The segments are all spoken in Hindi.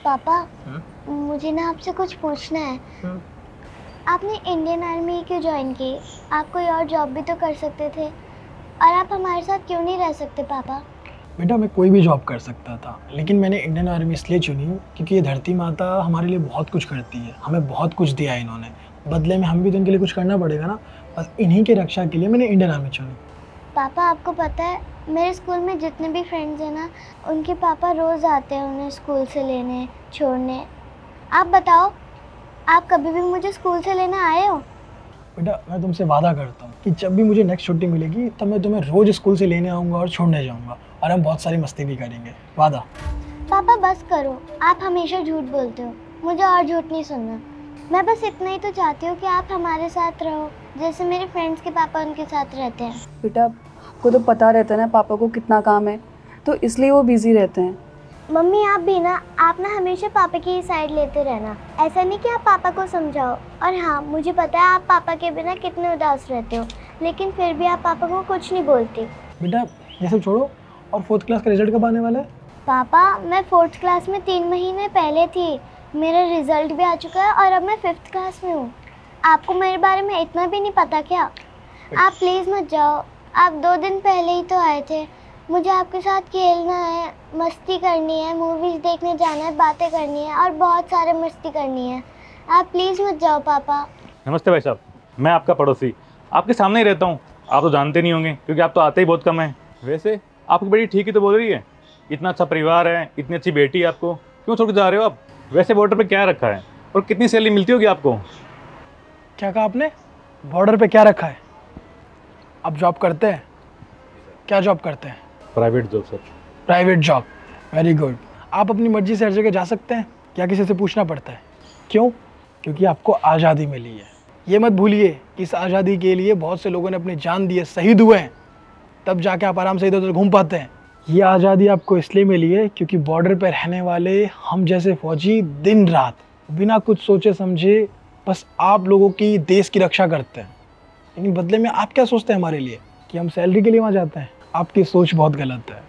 पापा, मुझे ना आपसे कुछ पूछना है। आपने इंडियन आर्मी क्यों ज्वाइन की? आप कोई और जॉब भी तो कर सकते थे, और आप हमारे साथ क्यों नहीं रह सकते पापा? बेटा, मैं कोई भी जॉब कर सकता था, लेकिन मैंने इंडियन आर्मी इसलिए चुनी क्योंकि ये धरती माता हमारे लिए बहुत कुछ करती है। हमें बहुत कुछ दिया है इन्होंने, बदले में हम भी तो इनके लिए कुछ करना पड़ेगा ना। बस इन्हीं की रक्षा के लिए मैंने इंडियन आर्मी चुनी। पापा, आपको पता है मेरे स्कूल में जितने भी फ्रेंड्स हैं ना, उनके पापा रोज़ आते हैं उन्हें स्कूल से लेने छोड़ने। आप बताओ, आप कभी भी मुझे स्कूल से लेने आए हो? बेटा, मैं तुमसे वादा करता हूँ कि जब भी मुझे नेक्स्ट छुट्टी मिलेगी तब मैं तुम्हें रोज़ स्कूल से लेने आऊँगा और छोड़ने जाऊँगा, और हम बहुत सारी मस्ती भी करेंगे। वादा। पापा बस करो, आप हमेशा झूठ बोलते हो, मुझे और झूठ नहीं सुनना। मैं बस इतना ही तो चाहती हूँ कि आप हमारे साथ रहो, जैसे मेरे फ्रेंड्स के पापा उनके साथ रहते हैं। बेटा, आपको तो पता रहता है ना पापा को कितना काम है, तो इसलिए वो बिजी रहते हैं। मम्मी आप भी ना, आप ना हमेशा पापा की ही साइड लेते रहना। ऐसा नहीं कि आप पापा को समझाओ। और हाँ, मुझे पता है आप पापा के बिना कितने उदास रहते हो, लेकिन फिर भी आप पापा को कुछ नहीं बोलते। बेटा, ये सब छोड़ो, और 4th क्लास का रिजल्ट कब आने वाला है? पापा, मैं 4th क्लास में 3 महीने पहले थी। मेरा रिजल्ट भी आ चुका है और अब मैं 5th क्लास में हूँ। आपको मेरे बारे में इतना भी नहीं पता क्या? आप प्लीज़ मत जाओ, आप 2 दिन पहले ही तो आए थे। मुझे आपके साथ खेलना है, मस्ती करनी है, मूवीज़ देखने जाना है, बातें करनी है और बहुत सारे मस्ती करनी है। आप प्लीज़ मत जाओ पापा। नमस्ते भाई साहब, मैं आपका पड़ोसी आपके सामने ही रहता हूँ। आप तो जानते नहीं होंगे क्योंकि आप तो आते ही बहुत कम हैं। वैसे आपकी बेटी ठीक ही तो बोल रही है, इतना अच्छा परिवार है, इतनी अच्छी बेटी है, आपको क्यों छोड़ के जा रहे हो आप? वैसे बॉर्डर पे क्या रखा है और कितनी सैलरी मिलती होगी आपको? क्या कहा आपने? बॉर्डर पे क्या रखा है? आप जॉब करते हैं? क्या जॉब करते हैं? Private job sir. Private job, very good. आप अपनी मर्जी से हर जगह जा सकते हैं, क्या किसी से पूछना पड़ता है? क्यों? क्योंकि आपको आज़ादी मिली है। ये मत भूलिए कि इस आज़ादी के लिए बहुत से लोगों ने अपनी जान दी है, शहीद हुए हैं, तब जाके आप आराम से इधर उधर घूम पाते हैं। ये आज़ादी आपको इसलिए मिली है क्योंकि बॉर्डर पर रहने वाले हम जैसे फौजी दिन रात बिना कुछ सोचे समझे बस आप लोगों की देश की रक्षा करते हैं। लेकिन बदले में आप क्या सोचते हैं हमारे लिए? कि हम सैलरी के लिए वहाँ जाते हैं? आपकी सोच बहुत गलत है।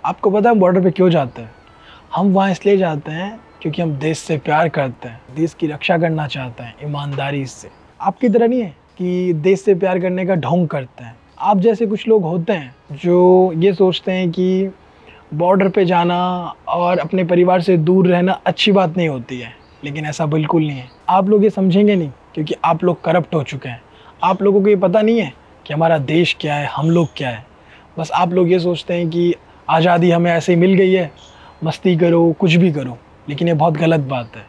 आपको पता है हम बॉर्डर पे क्यों जाते हैं? हम वहाँ इसलिए जाते हैं क्योंकि हम देश से प्यार करते हैं, देश की रक्षा करना चाहते हैं ईमानदारी से। आपकी तरह नहीं है कि देश से प्यार करने का ढोंग करते हैं। आप जैसे कुछ लोग होते हैं जो ये सोचते हैं कि बॉर्डर पे जाना और अपने परिवार से दूर रहना अच्छी बात नहीं होती है, लेकिन ऐसा बिल्कुल नहीं है। आप लोग ये समझेंगे नहीं क्योंकि आप लोग करप्ट हो चुके हैं। आप लोगों को ये पता नहीं है कि हमारा देश क्या है, हम लोग क्या है। बस आप लोग ये सोचते हैं कि आज़ादी हमें ऐसे ही मिल गई है, मस्ती करो, कुछ भी करो, लेकिन ये बहुत गलत बात है।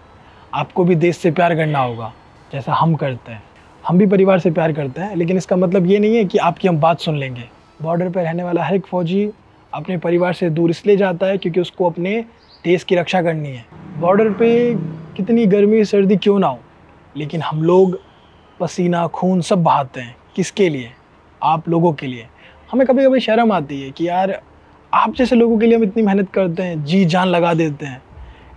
आपको भी देश से प्यार करना होगा जैसा हम करते हैं। हम भी परिवार से प्यार करते हैं, लेकिन इसका मतलब ये नहीं है कि आपकी हम बात सुन लेंगे। बॉर्डर पर रहने वाला हर एक फ़ौजी अपने परिवार से दूर इसलिए जाता है क्योंकि उसको अपने देश की रक्षा करनी है। बॉर्डर पे कितनी गर्मी सर्दी क्यों ना हो, लेकिन हम लोग पसीना खून सब बहाते हैं। किसके लिए? आप लोगों के लिए। हमें कभी कभी शर्म आती है कि यार आप जैसे लोगों के लिए हम इतनी मेहनत करते हैं, जी जान लगा देते हैं,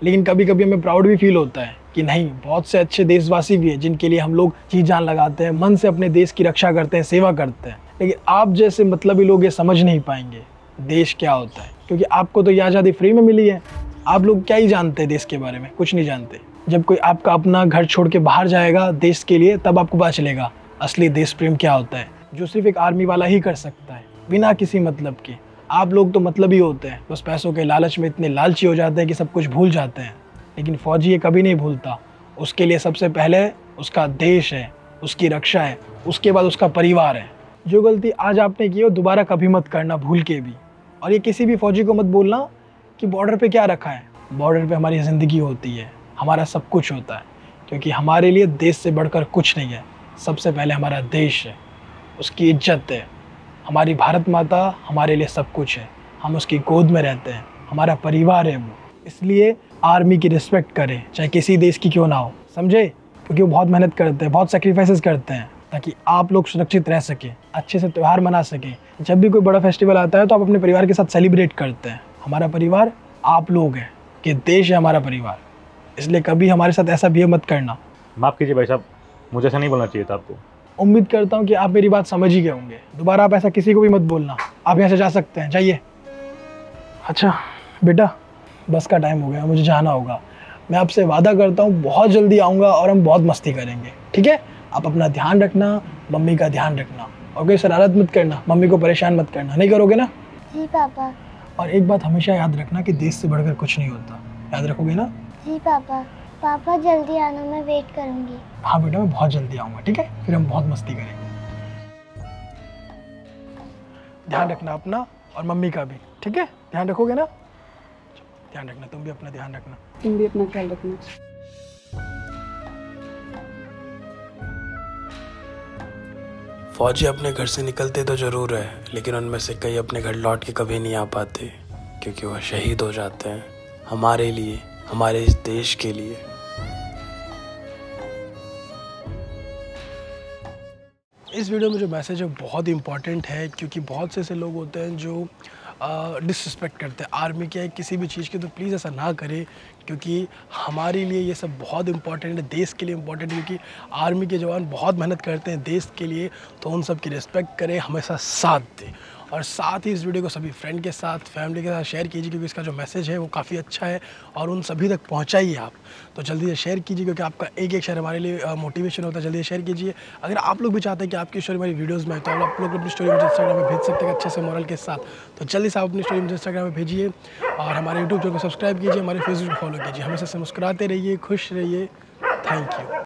लेकिन कभी कभी हमें प्राउड भी फील होता है कि नहीं, बहुत से अच्छे देशवासी भी हैं जिनके लिए हम लोग जी जान लगाते हैं, मन से अपने देश की रक्षा करते हैं, सेवा करते हैं। लेकिन आप जैसे मतलबी लोग ये समझ नहीं पाएंगे देश क्या होता है, क्योंकि आपको तो ये आज़ादी फ्री में मिली है। आप लोग क्या ही जानते हैं देश के बारे में? कुछ नहीं जानते। जब कोई आपका अपना घर छोड़ के बाहर जाएगा देश के लिए, तब आपको पता चलेगा असली देश प्रेम क्या होता है, जो सिर्फ एक आर्मी वाला ही कर सकता है, बिना किसी मतलब के। आप लोग तो मतलबी होते हैं, बस पैसों के लालच में इतने लालची हो जाते हैं कि सब कुछ भूल जाते हैं। लेकिन फ़ौजी ये कभी नहीं भूलता। उसके लिए सबसे पहले उसका देश है, उसकी रक्षा है, उसके बाद उसका परिवार है। जो गलती आज आपने की हो दोबारा कभी मत करना, भूल के भी। और ये किसी भी फ़ौजी को मत बोलना कि बॉर्डर पे क्या रखा है। बॉर्डर पे हमारी ज़िंदगी होती है, हमारा सब कुछ होता है, क्योंकि हमारे लिए देश से बढ़कर कुछ नहीं है। सबसे पहले हमारा देश है, उसकी इज्जत है। हमारी भारत माता हमारे लिए सब कुछ है, हम उसकी गोद में रहते हैं, हमारा परिवार है वो। इसलिए आर्मी की रिस्पेक्ट करें, चाहे किसी देश की क्यों ना हो, समझे? क्योंकि वो बहुत मेहनत करते हैं, बहुत सेक्रीफाइसेस करते हैं ताकि आप लोग सुरक्षित रह सकें, अच्छे से त्यौहार मना सकें। जब भी कोई बड़ा फेस्टिवल आता है तो आप अपने परिवार के साथ सेलिब्रेट करते हैं। हमारा परिवार आप लोग हैं, कि देश है हमारा परिवार, इसलिए कभी हमारे साथ ऐसा बिहेव मत करना। माफ़ कीजिए भाई साहब, मुझे ऐसा नहीं बोलना चाहिए था आपको। उम्मीद करता हूँ कि आप मेरी बात समझ ही गए होंगे। दोबारा आप ऐसा किसी को भी मत बोलना। आप यहाँ से जा सकते हैं, जाइए। अच्छा बेटा, बस का टाइम हो गया, मुझे जाना होगा। मैं आपसे वादा करता हूँ बहुत जल्दी आऊँगा और हम बहुत मस्ती करेंगे, ठीक है? आप अपना ध्यान रखना, मम्मी का ध्यान रखना और कोई शरारत मत करना, मम्मी को परेशान मत करना, नहीं करोगे ना? जी पापा। और एक बात हमेशा याद रखना कि देश से बढ़कर कुछ नहीं होता, याद रखोगे ना? जी पापा। पापा जल्दी आना, मैं वेट करूँगी। हाँ बेटा, मैं बहुत जल्दी आऊँगा, ठीक है? फिर हम बहुत मस्ती करेंगे। ध्यान रखना अपना और मम्मी का भी, ठीक है? ध्यान रखोगे ना? ध्यान रखना, तुम भी अपना ध्यान रखना। तुम भी अपना ख्याल रखना। फौजी अपने घर से निकलते तो ज़रूर है, लेकिन उनमें से कई अपने घर लौट के कभी नहीं आ पाते, क्योंकि वह शहीद हो जाते हैं हमारे लिए, हमारे इस देश के लिए। इस वीडियो में जो मैसेज है बहुत ही इम्पॉर्टेंट है, क्योंकि बहुत से ऐसे लोग होते हैं जो डिसरिस्पेक्ट करते हैं आर्मी के किसी भी चीज़ की। तो प्लीज़ ऐसा ना करें, क्योंकि हमारे लिए ये सब बहुत इम्पॉर्टेंट है, देश के लिए इम्पॉर्टेंट है, क्योंकि आर्मी के जवान बहुत मेहनत करते हैं देश के लिए। तो उन सब की रिस्पेक्ट करें, हमेशा साथ दें। और साथ ही इस वीडियो को सभी फ्रेंड के साथ, फैमिली के साथ शेयर कीजिए, क्योंकि इसका जो मैसेज है वो काफ़ी अच्छा है और उन सभी तक पहुंचाइए आप। तो जल्दी से शेयर कीजिए, क्योंकि आपका एक एक शेयर हमारे लिए मोटिवेशन होता है। जल्दी से शेयर कीजिए। अगर आप लोग भी चाहते हैं कि आपकी स्टोरी हमारी वीडियोस में, तो आप लोग अपनी स्टोरी मुझे इंस्टाग्राम में भेज सकते हैं अच्छे से मॉरल के साथ। तो जल्दी से आप अपनी स्टोरी मुझे इंस्टाग्राम में भेजिए और हमारे यूट्यूब चैनल को सब्सक्राइब कीजिए, हमारे फेसबुक फॉलो कीजिए। हमेशा से मुस्कुराते रहिए, खुश रहिए। Thank you.